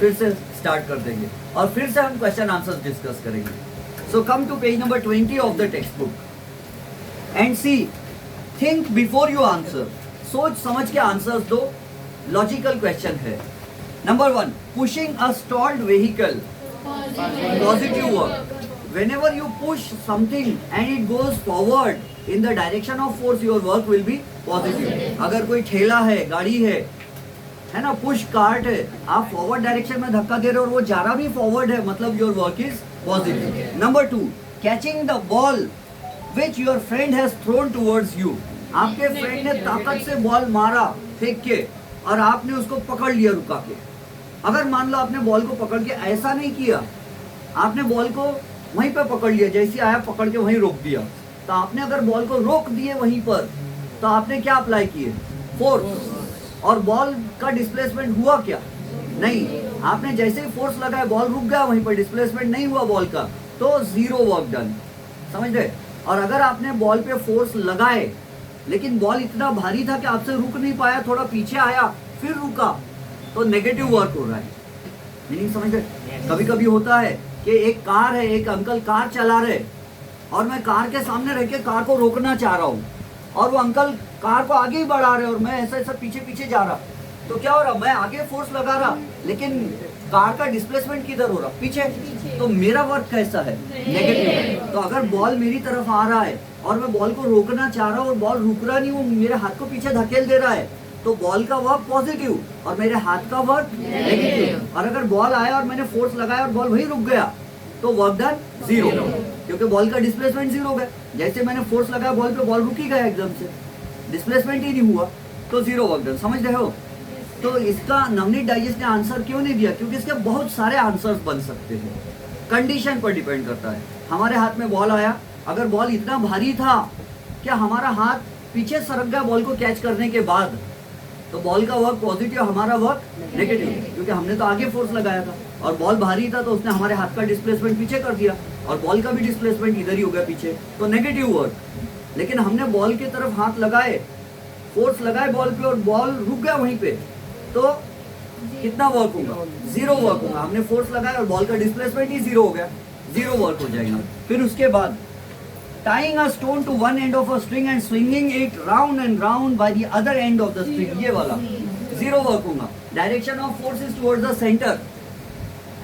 फिर से स्टार्ट कर देंगे और फिर से हम क्वेश्चन आंसर डिस्कस करेंगे. So come to page number 20 of the textbook and see, think before you answer. सोच समझ के आंसर्स दो. लॉजिकल क्वेश्चन है. Number 1, pushing a stalled vehicle, positive work. Whenever you push something and it goes forward in the direction of force, your work will be positive. अगर कोई ठेला है, गाड़ी है ना, पुश कार्ट है, आप फॉरवर्ड डायरेक्शन में धक्का दे रहे हो और वो जा रहा भी फॉरवर्ड है, मतलब your work is positive. Number 2, catching the ball which your friend has thrown towards you. आपके फ्रेंड ने ताकत से बॉल मारा फेंक के और आपने उसको पकड़ लिया रुका के. अगर मान लो आपने बॉल को पकड़ के ऐसा नहीं किया, आपने बॉल को वहीं पर पकड़ लिया, जैसे आया पकड़ के वहीं रोक दिया, तो आपने अगर बॉल को रोक दिए वहीं पर, तो आपने क्या अप्लाई किए? फोर्स. और बॉल का डिस्प्लेसमेंट हुआ क्या? नहीं. आपने जैसे ही फोर्स लगाया बॉल रुक गया वहीं पर, डिस्प्लेसमेंट नहीं हुआ बॉल का, तो जीरो वर्क डन. समझ रहे? और अगर आपने बॉल पे फोर्स लगाए लेकिन बॉल इतना भारी था कि आपसे रुक नहीं पाया, थोड़ा पीछे आया फिर रुका, तो नेगेटिव वर्क हो रहा है. मीनिंग समझ रहे? कभी कभी होता है कि एक कार है, एक अंकल कार चला रहे और मैं कार के सामने रह के कार को रोकना चाह रहा हूँ और वो अंकल कार को आगे ही बढ़ा रहे और मैं ऐसा ऐसा पीछे पीछे जा रहा. तो क्या हो रहा? मैं आगे फोर्स लगा रहा लेकिन कार का डिस्प्लेसमेंट किधर हो रहा? पीछे. तो मेरा वर्क कैसा है? नेगेटिव है. तो अगर बॉल मेरी तरफ आ रहा है और मैं बॉल को रोकना चाह रहा हूँ और बॉल रुक रहा नहीं, वो मेरे हाथ को पीछे धकेल दे रहा है, तो बॉल का वर्क पॉजिटिव और मेरे हाथ का वर्क नेगेटिव. और अगर बॉल आया और मैंने फोर्स लगाया और बॉल वहीं रुक गया, तो वर्क डन जीरो, क्योंकि बॉल का डिस्प्लेसमेंट जीरो हो गया. जैसे मैंने फोर्स लगाया बॉल पे, बॉल रुक ही गया एकदम से, डिस्प्लेसमेंट ही नहीं हुआ, तो जीरो वर्क डन. समझ रहे हो? तो इसका नवनीत डाइजेस्ट ने आंसर क्यों नहीं दिया? क्योंकि इसके बहुत सारे आंसर्स बन सकते हैं. कंडीशन पर डिपेंड करता है. हमारे हाथ में बॉल आया, अगर बॉल इतना भारी था क्या हमारा हाथ पीछे सरक गया बॉल को कैच करने के बाद, तो बॉल का वर्क पॉजिटिव, हमारा वर्क नेगेटिव, क्योंकि हमने तो आगे फोर्स लगाया था और बॉल भारी था तो उसने हमारे हाथ का डिस्प्लेसमेंट पीछे कर दिया और बॉल का भी डिस्प्लेसमेंट इधर ही हो गया पीछे, तो नेगेटिव वर्क. लेकिन हमने बॉल की तरफ हाथ लगाए, फोर्स लगाए बॉल पे और बॉल रुक गया वहीं पे, तो कितना वर्क होगा? जीरो वर्क होगा. हमने फोर्स लगाया और बॉल का डिस्प्लेसमेंट ही जीरो हो गया, जीरो वर्क हो जाएगा. फिर उसके बाद tying a stone to one end of a string and swinging it round and round by the other end of the string, ये वाला जीरो वर्क होगा. Direction of force is towards the centre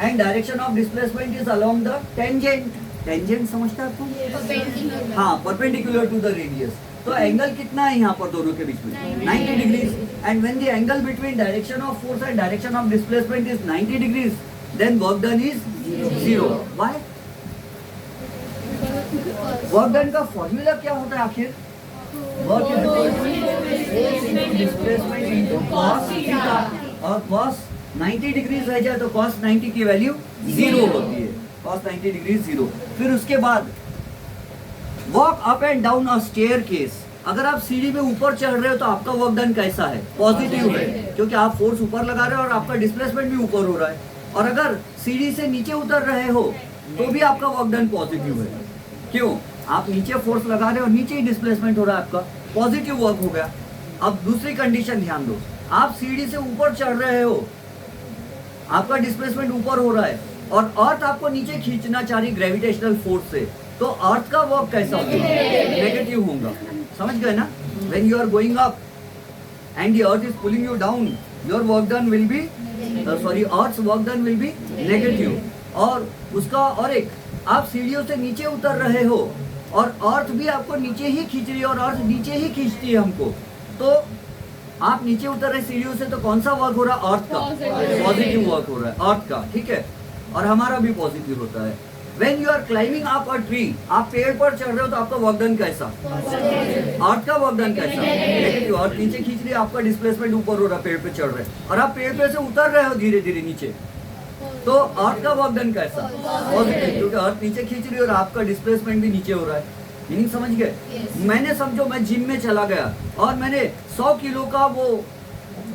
and direction of displacement is along the tangent. Tangent समझते हैं आपको? हाँ, perpendicular to the radius. तो angle कितना है यहाँ पर दोनों के बीच में? 90 degrees. And when the angle between direction of force and direction of displacement is 90 degrees, then work done is zero. Why? Work done का फॉर्मूला क्या होता है आखिर? Work is displacement into cos theta, और कॉस 90 डिग्रीज रह जाए तो cos 90 की वैल्यू जीरो होती है. Cos 90 degrees zero. फिर उसके बाद walk up and down a staircase. अगर आप सीढ़ी में ऊपर चढ़ रहे हो तो आपका वर्क डन कैसा है? पॉजिटिव है, क्योंकि आप फोर्स ऊपर लगा रहे हो और आपका डिस्प्लेसमेंट भी ऊपर हो रहा है. और अगर सीढ़ी से नीचे उतर रहे हो तो भी आपका वर्क डन पॉजिटिव है. क्यों? आप नीचे फोर्स लगा रहे हो और नीचे ही डिस्प्लेसमेंट हो रहा है, आपका पॉजिटिव वर्क हो गया. अब दूसरी कंडीशन ध्यान दो. आप सीढ़ी से ऊपर चढ़ रहे हो, आपका डिस्प्लेसमेंट ऊपर हो रहा है और अर्थ आपको नीचे खींचना चाह रही ग्रेविटेशनल फोर्स से, तो अर्थ का वर्क कैसा होगा? नेगेटिव होगा. समझ गए ना? When you are going up and the earth is pulling you down, your work done will be earth's work done will be negative. और उसका और एक, आप सीढ़ियों से नीचे उतर रहे हो और अर्थ भी आपको नीचे ही खींच रही है और अर्थ नीचे ही खींचती है हमको, तो आप नीचे उतर रहे सीढ़ियों से, तो कौन सा वर्क हो रहा है? अर्थ का पॉजिटिव वर्क हो रहा है, अर्थ का. ठीक है? और हमारा भी पॉजिटिव होता है. When you are climbing up a tree, आप पेड़ पर चढ़ रहे हो तो आपका वर्क डन कैसा? अर्थ का वर्क डन कैसा? नेगेटिव. अर्थ नीचे खींच रही है, आपका डिस्प्लेसमेंट ऊपर हो रहा है, पेड़ पे चढ़ रहे हैं, और आप पेड़ पे से उतर रहे हो धीरे धीरे नीचे, तो अर्थ का वर्क डन कैसा? पॉजिटिव, क्योंकि अर्थ नीचे खींच रही है और आपका डिस्प्लेसमेंट भी नीचे हो रहा है. मीनिंग समझ गए? मैंने समझो मैं जिम में चला गया और मैंने 100 किलो का वो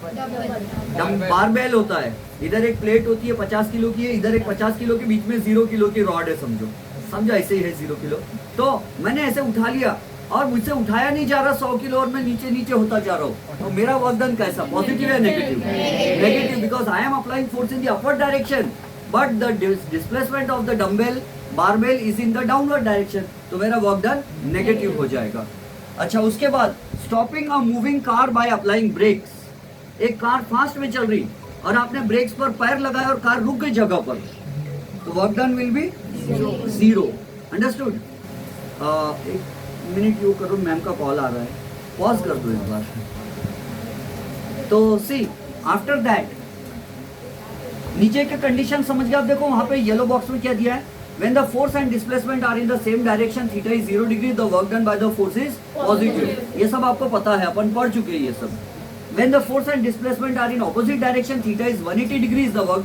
बारबेल होता है, इधर एक प्लेट होती है 50 किलो की है, इधर एक 50 किलो के बीच में 0 किलो की रॉड है, समझो ऐसे ही है 0 किलो. तो मैंने ऐसे उठा लिया और मुझसे उठाया नहीं जा रहा 100 किलो और मैं नीचे नीचे होता जा रहा हूँ, तो मेरा वर्क डन कैसा, पॉजिटिव या negative? Negative, because I am applying force in the upward direction but the displacement of the dumbbell barbell is in the downward direction, तो मेरा वर्क डन नेगेटिव हो जाएगा। अच्छा, उसके बाद stopping a moving car by applying brakes. एक car fast में चल रही और आपने ब्रेक्स पर पैर लगाया और कार रुक गई जगह पर, तो work done will B 0। Understood? एक मिनट यू करो, मैम का कॉल आ रहा है, पॉज कर दो एक बार। तो सी आफ्टर दैट नीचे के कंडीशन समझ गए आप? देखो वहां पे येलो बॉक्स में क्या दिया है, when the force and displacement are in the same direction, theta is 0 degree, the work done by the force is positive। ये सब आपको पता है, अपन पढ़ चुके हैं ये सब। when the force and displacement are in opposite direction, theta is 180 degrees, the work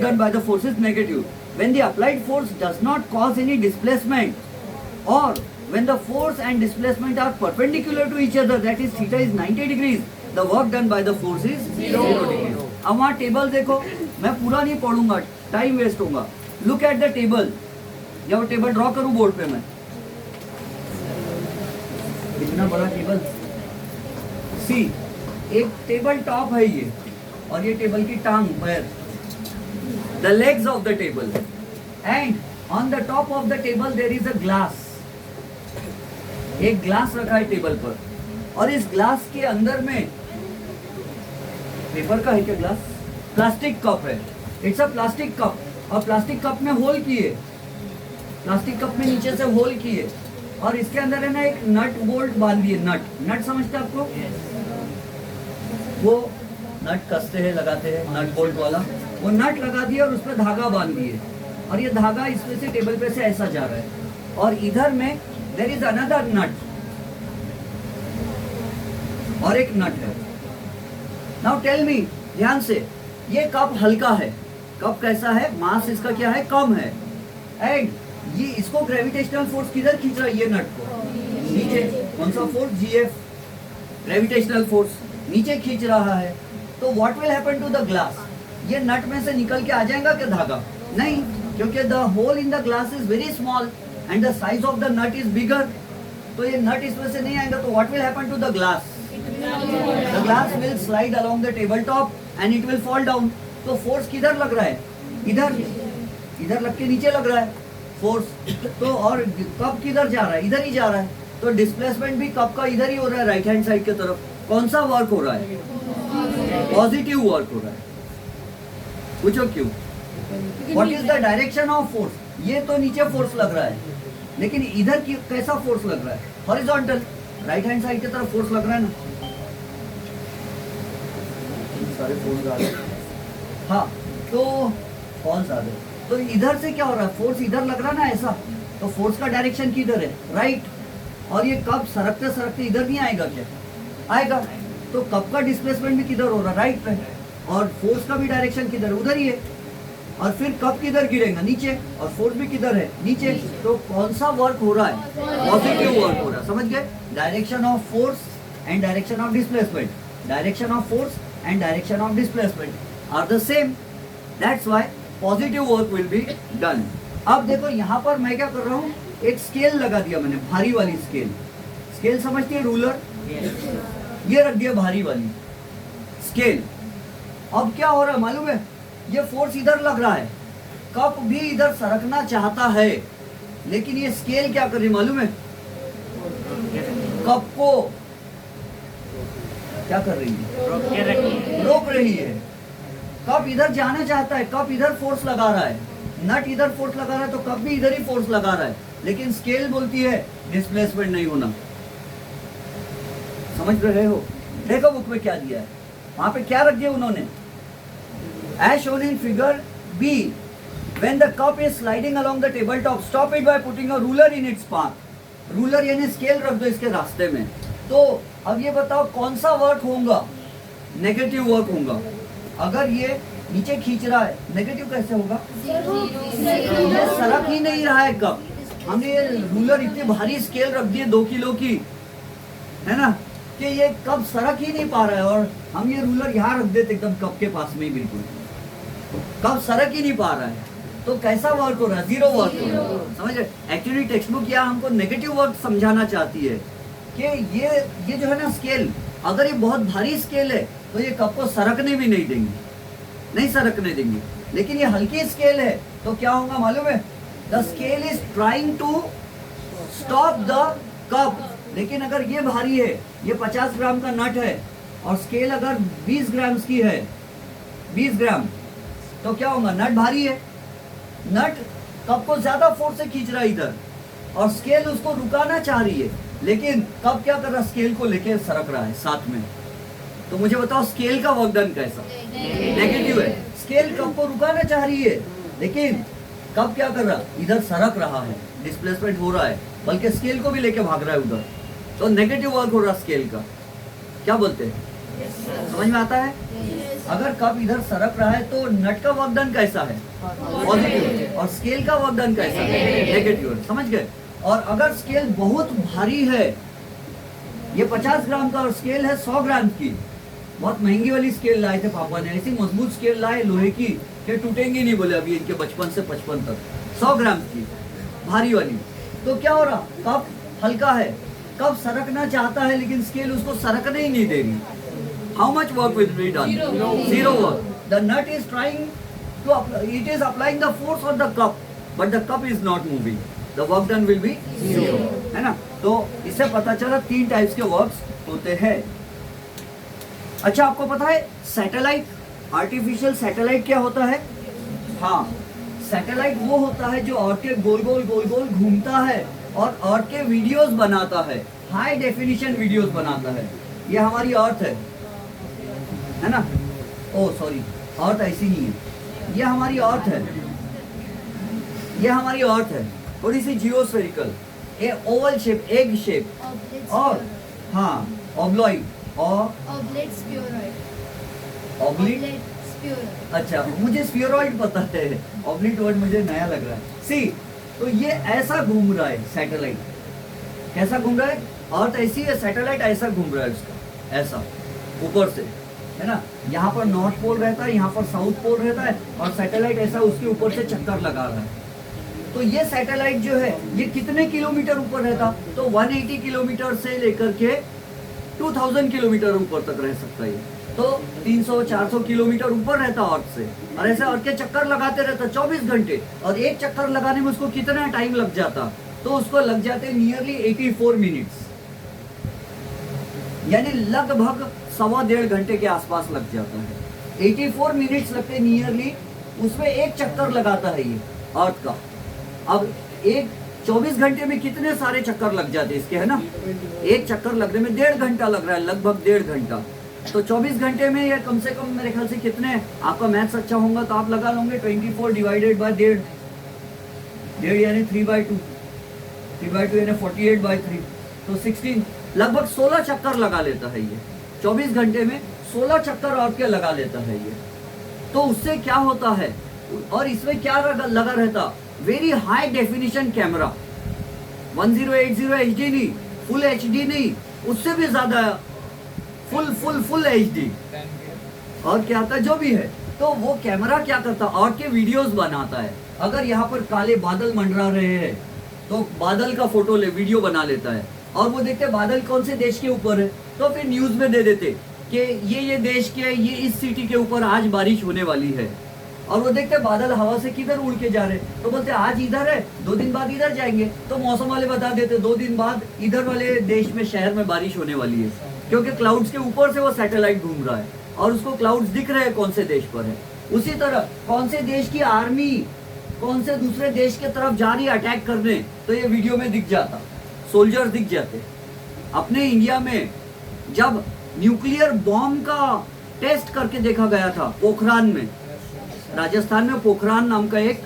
done by the force is negative। when the applied force does not cause any displacement, or when the force and displacement are perpendicular to each other, that is theta is 90 degrees, the work done by the force is 0 degrees। अब वहाँ table देखो, मैं पूरा नहीं पढ़ूंगा, time waste होगा। Look at the table, या वो टेबल ड्रॉ करूं बोर्ड पे मैं, इतना बड़ा टेबल। सी, एक टेबल टॉप है ये, और ये टेबल की टांग, पैर, the legs of the table, and on the top of the table there is a glass. एक ग्लास रखा है टेबल पर, और इस ग्लास के अंदर में पेपर का है क्या ग्लास? प्लास्टिक कप है, इट्स अ प्लास्टिक कप, और प्लास्टिक कप में होल किए, प्लास्टिक कप में नीचे से होल किए, और इसके अंदर है ना एक नट बोल्ट बांध दिए। नट समझते आपको? वो नट कसते हैं, लगाते हैं, नट बोल्ट वाला, वो नट लगा दिए और उस पर धागा बांध दिए, और ये धागा इसमें से टेबल पे से ऐसा जा रहा है, और इधर में देयर इज अनदर नट, और एक नट है। नाउ टेल मी, ध्यान से, ये कप हल्का है, कप कैसा है, मास इसका क्या है, कम है, एंड ये इसको ग्रेविटेशनल फोर्स किधर खींच रहा है, ये नट को नीचे। कौन सा फोर्स? जीएफ, ग्रेविटेशनल फोर्स नीचे खींच रहा है। तो what will happen to the glass? ये नट में से निकल के आ जाएगा क्या धागा? नहीं, क्योंकि the hole in the glass is very small and the size of the nut is bigger, तो ये नट इसमें से नहीं आएगा। तो what will happen to the glass? The glass will slide along the tabletop and it will fall down। तो force किधर लग रहा है? इधर, इधर लग के नीचे लग रहा है फोर्स, तो और कप किधर जा रहा है? इधर ही जा रहा है, तो डिस्प्लेसमेंट भी कप का इधर ही हो रहा है, राइट हैंड साइड की तरफ। कौन सा वर्क हो रहा है? पॉजिटिव वर्क हो रहा है। पूछो क्यों? What is the direction of force? ये तो नीचे फोर्स लग रहा है, लेकिन इधर की कैसा फोर्स लग रहा है? हॉरिजॉन्टल, राइट हैंड साइड की तरफ फोर्स लग रहा है ना। सारे फोर्स आ रहे हैं, हाँ, तो कौन सा है? तो इधर से क्या हो रहा है? फोर्स इधर लग रहा है ना ऐसा, तो फोर्स का डायरेक्शन किधर है? राइट। और ये कप सरकते सरकते इधर नहीं आएगा क्या? आएगा। तो कप का डिस्प्लेसमेंट भी किधर हो रहा है? राइट पे, और फोर्स का भी डायरेक्शन किधर? उधर ही है। और फिर कप किधर गिरेगा? नीचे, और फोर्स भी किधर है? नीचे। तो कौन सा वर्क हो रहा है? पॉजिटिव वर्क हो रहा है। समझ गए? Direction of force and direction of displacement, direction of force and direction of displacement are the same, that's why positive work will be done। अब देखो यहाँ पर मैं क्या कर रहा हूँ, एक स्केल लगा दिया मैंने, भारी वाली स्केल। स्केल समझती है? रूलर, ये रख दिया भारी वाली स्केल। अब क्या हो रहा है मालूम है? ये फोर्स इधर लग रहा है, कप भी इधर सरकना चाहता है, लेकिन ये स्केल क्या कर रही मालूम है? कप को क्या कर रही है? रोक रही है। कप इधर जाना चाहता है, कप इधर फोर्स लगा रहा है, नट इधर फोर्स लगा रहा है, तो कप भी इधर ही फोर्स लगा रहा है, लेकिन स्केल बोलती है डिस्प्लेसमेंट नहीं होना। समझ रहे हो? देखो बुक में क्या दिया है, वहां पे क्या रख दिया उन्होंने? As shown in figure B, when the cup is sliding along the tabletop, stop it by putting a ruler in its path। Ruler यानी स्केल रख दो इसके रास्ते में। तो अब ये बताओ कौन सा वर्क होगा? नेगेटिव वर्क होगा। अगर ये नीचे खींच रहा है, नेगेटिव कैसे होगा? ये सरक ही नहीं रहा है कप। हमने ये रूलर इतनी भारी स्केल रख दी है 2 किलो की, है ना, कि ये कप सरक ही नहीं पा रहा है, और हम ये रूलर यहाँ रख देते एकदम कप के पास में ही, बिल्कुल कप सरक ही नहीं पा रहा है। तो कैसा वर्क हो रहा है? जीरो वर्क हो रहा है। समझ रहे? एक्चुअली टेक्स्ट बुक यहाँ हमको नेगेटिव वर्क समझाना चाहती है कि ये जो है ना स्केल, अगर ये बहुत भारी स्केल है तो ये कप को सरकने भी नहीं देंगी, नहीं सरकने देंगी। लेकिन ये हल्की स्केल है तो क्या होगा मालूम है? The scale is trying to stop the cup. लेकिन अगर ये भारी है, ये 50 ग्राम का नट है और स्केल अगर 20 ग्राम की है, 20 ग्राम, तो क्या होगा? नट भारी है, नट कप को ज्यादा फोर्स से खींच रहा है इधर, और स्केल उसको रुकाना चाह रही है, लेकिन कप क्या कर रहा है? स्केल को लेके सरक रहा है साथ में। तो मुझे बताओ स्केल का वर्क डन कैसा? नेगेटिव है। स्केल कप को रुकाना चाह रही है, लेकिन कप क्या कर रहा है? इधर सरक रहा है, डिस्प्लेसमेंट हो रहा है, बल्कि स्केल को भी लेके भाग रहा है उधर। तो नेगेटिव वर्क हो रहा है स्केल का। क्या बोलते हैं? समझ में आता है? अगर कप इधर सरक रहा है तो नट का वर्क डन कैसा है? पॉजिटिव। और स्केल का वर्क डन कैसा है? नेगेटिव है। समझ गए? और अगर स्केल बहुत भारी है, ये 50 ग्राम का, और स्केल है 100 ग्राम की, बहुत महंगी वाली स्केल लाए थे पापा ने, ऐसी मजबूत स्केल लाए लोहे की कि टूटेंगी नहीं, बोले अभी इनके बचपन से 55 तक, 100 ग्राम की भारी वाली। तो क्या हो रहा? कप हल्का है, कप सरकना चाहता है, लेकिन स्केल उसको सरकने ही नहीं दे रही। How much work will be done? Zero work. The nut is trying to, it is applying the force on the cup, but the cup is not moving, the work done will be zero, है ना? तो इससे पता चला 3 types के works होते हैं। अच्छा, आपको पता है सैटेलाइट, आर्टिफिशियल सैटेलाइट क्या होता है? हाँ, सैटेलाइट वो होता है जो अर्थ के गोल गोल घूमता है और अर्थ के वीडियोस बनाता है, हाई डेफिनेशन वीडियोस बनाता है। ये हमारी अर्थ है ना? ओ सॉरी, अर्थ ऐसी नहीं है, ये हमारी अर्थ है, ये हमारी अर्थ है, थोड़ी सी जियोस्फेरिकल, ए ओवल शेप, एग शेप, और हाँ ऑब्लॉइड और ऑब्लेट स्फीयरॉइड। ऑब्लिट, अच्छा मुझे स्फीयरॉइड पता है, ऑब्लिट वर्ड मुझे नया लग रहा है। सी, तो ये ऐसा घूम रहा है सैटेलाइट। कैसा घूम रहा है? अर्थ ऐसी है, सैटेलाइट ऐसा घूम रहा है उसका, ऐसा ऊपर से, है ना? यहाँ पर नॉर्थ पोल रहता है, यहाँ पर साउथ पोल रहता है, और सैटेलाइट ऐसा उसके ऊपर से चक्कर लगा रहा है। तो ये सैटेलाइट जो है ये कितने किलोमीटर ऊपर रहता? तो 180 किलोमीटर से लेकर के 2000 किलोमीटर ऊपर तक रह सकता है। तो 300-400 किलोमीटर ऊपर रहता अर्थ से, और ऐसे अर्थ के चक्कर लगाते रहता 24 घंटे, और एक चक्कर लगाने में उसको कितना टाइम लग जाता? तो उसको लग जाते नियरली 84 मिनट्स, यानी लगभग 1.25 घंटे के आसपास लग जाता है। 84 मिनट्स लगते नियरली, उसमें एक चक्कर लगाता है ये अर्थ का। अब एक 24 घंटे में कितने सारे चक्कर लग जाते हैं इसके, है ना? एक चक्कर लगने में 1.5 घंटा लग रहा है, लगभग 1.5 घंटा। तो 24 घंटे में ये कम से कम मेरे ख्याल से कितने, आपका मैथ्स अच्छा होगा तो आप लगा लोगे, 24 डिवाइडेड बाय 1.5, 1.5 यानी 3/2, 3/2 यानी 48/3, तो 16, लगभग 16 चक्कर लगा लेता है ये 24 घंटे में, 16 चक्कर और के लगा लेता है ये। तो उससे क्या होता है? और इसमें क्या लगा रहता? Very high definition camera, 1080 HD नहीं, फुल HD नहीं, उससे भी ज्यादा फुल HD। और क्या आता है जो भी है, तो वो कैमरा क्या करता? और के वीडियोस बनाता है। अगर यहाँ पर काले बादल मंडरा रहे हैं तो बादल का फोटो ले, वीडियो बना लेता है, और वो देखते बादल कौन से देश के ऊपर है, तो फिर न्यूज में दे देते कि ये देश के, ये इस सिटी के ऊपर आज बारिश होने वाली है। और वो देखते बादल हवा से किधर उड़ के जा रहे, तो बोलते आज इधर है, 2 दिन बाद इधर जाएंगे, तो मौसम वाले बता देते 2 दिन बाद इधर वाले देश में, शहर में बारिश होने वाली है, क्योंकि क्लाउड्स के ऊपर से वो सैटेलाइट घूम रहा है और उसको क्लाउड्स दिख रहे हैं कौन से देश पर है। उसी तरह कौन से देश की आर्मी कौन से दूसरे देश के तरफ जा रही है अटैक करने, तो ये वीडियो में दिख जाता, सोल्जर्स दिख जाते। अपने इंडिया में जब न्यूक्लियर बॉम्ब का टेस्ट करके देखा गया था पोखरान में, राजस्थान में पोखरान नाम का एक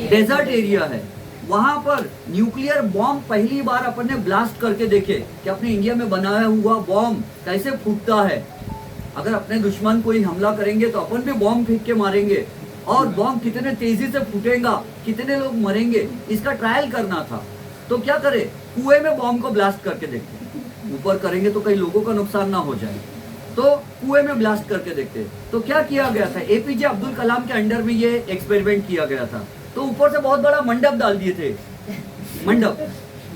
डेजर्ट एरिया है, वहां पर न्यूक्लियर बॉम्ब पहली बार अपन ने ब्लास्ट करके देखे कि अपने इंडिया में बनाया हुआ बॉम्ब कैसे फूटता है। अगर अपने दुश्मन कोई हमला करेंगे तो अपन भी बॉम्ब फेंक के मारेंगे, और बॉम्ब कितने तेजी से फूटेगा, कितने लोग मरेंगे, इसका ट्रायल करना था। तो क्या करे, कुएं में बॉम्ब को ब्लास्ट करके देखते, ऊपर करेंगे तो कई लोगों का नुकसान ना हो जाए। तो कुएं में ब्लास्ट करके देखते। तो क्या किया गया था, एपीजे अब्दुल कलाम के अंडर में ये एक्सपेरिमेंट किया गया था। तो ऊपर से बहुत बड़ा मंडप डाल दिए थे, मंडप,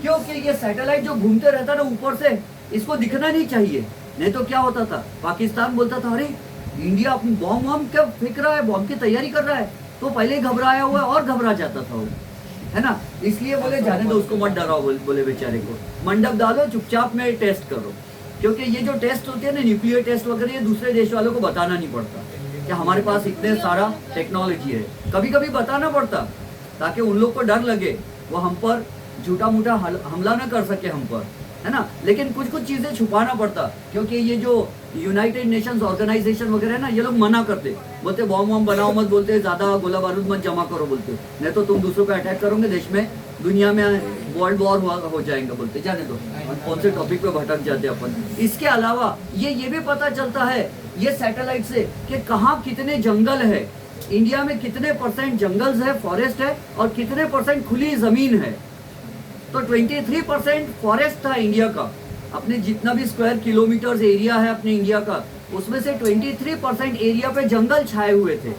क्योंकि ये सैटेलाइट जो घूमते रहता ना ऊपर से, इसको दिखना नहीं चाहिए। नहीं तो क्या होता था, पाकिस्तान बोलता था अरे इंडिया अपनी बॉम्ब वॉम्ब क्या फेंक रहा है, बॉम्ब की तैयारी कर रहा है, तो पहले ही घबराया हुआ है और घबरा जाता था वो, है ना। इसलिए बोले जाने दो उसको, मत डराओ, बोले बेचारे को, मंडप डालो, चुपचाप में टेस्ट करो। क्योंकि ये जो टेस्ट होते हैं ना, न्यूक्लियर टेस्ट वगैरह, ये दूसरे देश वालों को बताना नहीं पड़ता कि हमारे पास इतने सारा टेक्नोलॉजी है। कभी कभी बताना पड़ता ताकि उन लोग को डर लगे, वो हम पर झूठा मूठा हमला ना कर सके हम पर, है ना। लेकिन कुछ कुछ चीज़ें छुपाना पड़ता, क्योंकि ये जो यूनाइटेड नेशंस ऑर्गेनाइजेशन वगैरह है ना, ये लोग मना करते, बोलते बॉम्ब वॉम्ब बनाओ मत, बोलते ज़्यादा गोला बारूद मत जमा करो, बोलते नहीं तो तुम दूसरों पे अटैक करोगे, देश में दुनिया में वर्ल्ड वॉर हो जाएगा, बोलते। जाने दो कौन से टॉपिक पे भटक जाते अपन। इसके अलावा ये भी पता चलता है ये सैटेलाइट से कि कहाँ कितने जंगल है, इंडिया में कितने % जंगल्स है, फॉरेस्ट है, और कितने % खुली ज़मीन है। तो 23% फॉरेस्ट था इंडिया का, अपने जितना भी स्क्वायर किलोमीटर्स एरिया है अपने इंडिया का, उसमें से 23% एरिया पे जंगल छाए हुए थे,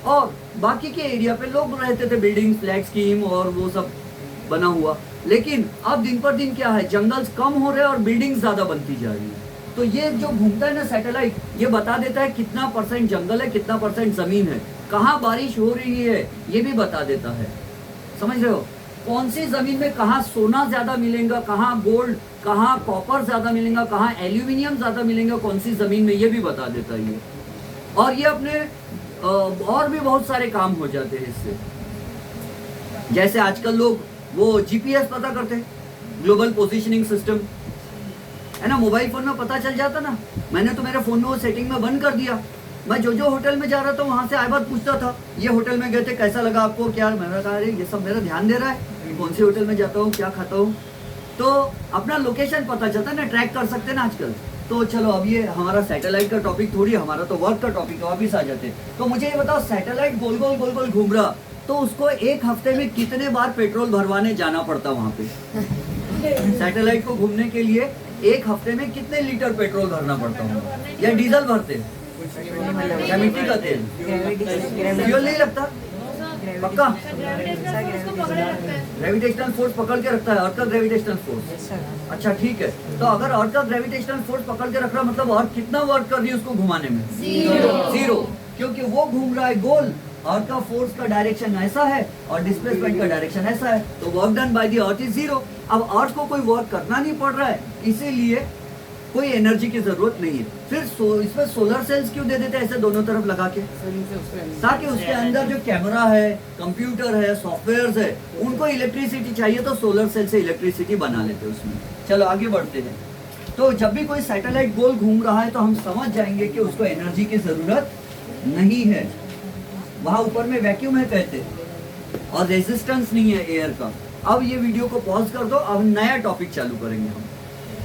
और बाकी के एरिया पे लोग रहते थे, बिल्डिंग, फ्लैट स्कीम और वो सब बना हुआ। लेकिन अब दिन पर दिन क्या है, जंगल्स कम हो रहे हैं और बिल्डिंग्स ज़्यादा बनती जा रही है। तो ये जो घूमता है ना सैटेलाइट, ये बता देता है कितना % जंगल है, कितना % ज़मीन है, कहाँ बारिश हो रही है, ये भी बता देता है। समझ रहे हो, कौन सी जमीन में कहाँ सोना ज्यादा मिलेगा, कहाँ गोल्ड, कहाँ कॉपर ज्यादा मिलेगा, कहाँ एल्यूमिनियम ज्यादा मिलेगा, कौन सी जमीन में, ये भी बता देता है ये। और ये अपने और भी बहुत सारे काम हो जाते हैं इससे। जैसे आजकल लोग वो जीपीएस पता करते हैं, ग्लोबल पोजिशनिंग सिस्टम, है ना, मोबाइल फोन में पता चल जाता ना। मैंने तो मेरे फोन में वो सेटिंग में बंद कर दिया। मैं जो होटल में जा रहा था वहाँ से आए बात पूछता था, ये होटल में गए थे, कैसा लगा आपको, क्या। मैंने कहा अरे ये सब मेरा ध्यान दे रहा है, कौन से होटल में जाता हूँ, क्या खाता हूँ। तो अपना लोकेशन पता चलता है ना, ट्रैक कर सकते हैं ना आजकल। तो चलो अब ये हमारा सैटेलाइट का टॉपिक थोड़ी, हमारा तो वर्क का टॉपिक है, वापिस आ जाते। तो मुझे ये बताओ, सैटेलाइट गोल गोल घूम रहा, तो उसको एक हफ्ते में कितने बार पेट्रोल भरवाने जाना पड़ता वहाँ पे। सैटेलाइट को घूमने के लिए एक हफ्ते में कितने लीटर पेट्रोल भरना पड़ता है, या डीजल भरते, या मिट्टी का तेल, फ्यूल नहीं लगता पक्का, ग्रेविटेशनल फोर्स पकड़ के रखता है, अर्थ का ग्रेविटेशनल फोर्स। अच्छा ठीक है, तो अगर अर्थ का ग्रेविटेशनल फोर्स पकड़ के रख रहा, मतलब अर्थ कितना वर्क कर रही है उसको घुमाने में, जीरो, क्योंकि वो घूम रहा है गोल, अर्थ का फोर्स का डायरेक्शन ऐसा है और डिस्प्लेसमेंट का डायरेक्शन ऐसा है, तो work done by the earth is zero. अब अर्थ को कोई वर्क करना नहीं पड़ रहा है, इसीलिए कोई एनर्जी की जरूरत नहीं है। फिर इसमें सोलर सेल्स क्यों दे देते हैं ऐसे दोनों तरफ लगा के, ताकि उसके अंदर जो कैमरा है, कंप्यूटर है, सॉफ्टवेयर है, उनको इलेक्ट्रिसिटी चाहिए, तो सोलर सेल से इलेक्ट्रिसिटी बना लेते हैं उसमें। चलो आगे बढ़ते हैं। तो जब भी कोई सैटेलाइट गोल घूम रहा है तो हम समझ जाएंगे कि उसको एनर्जी की जरूरत नहीं है, वहां ऊपर में वैक्यूम है कहते, और रेजिस्टेंस नहीं है एयर का। अब ये वीडियो को पॉज कर दो, अब नया टॉपिक चालू करेंगे हम।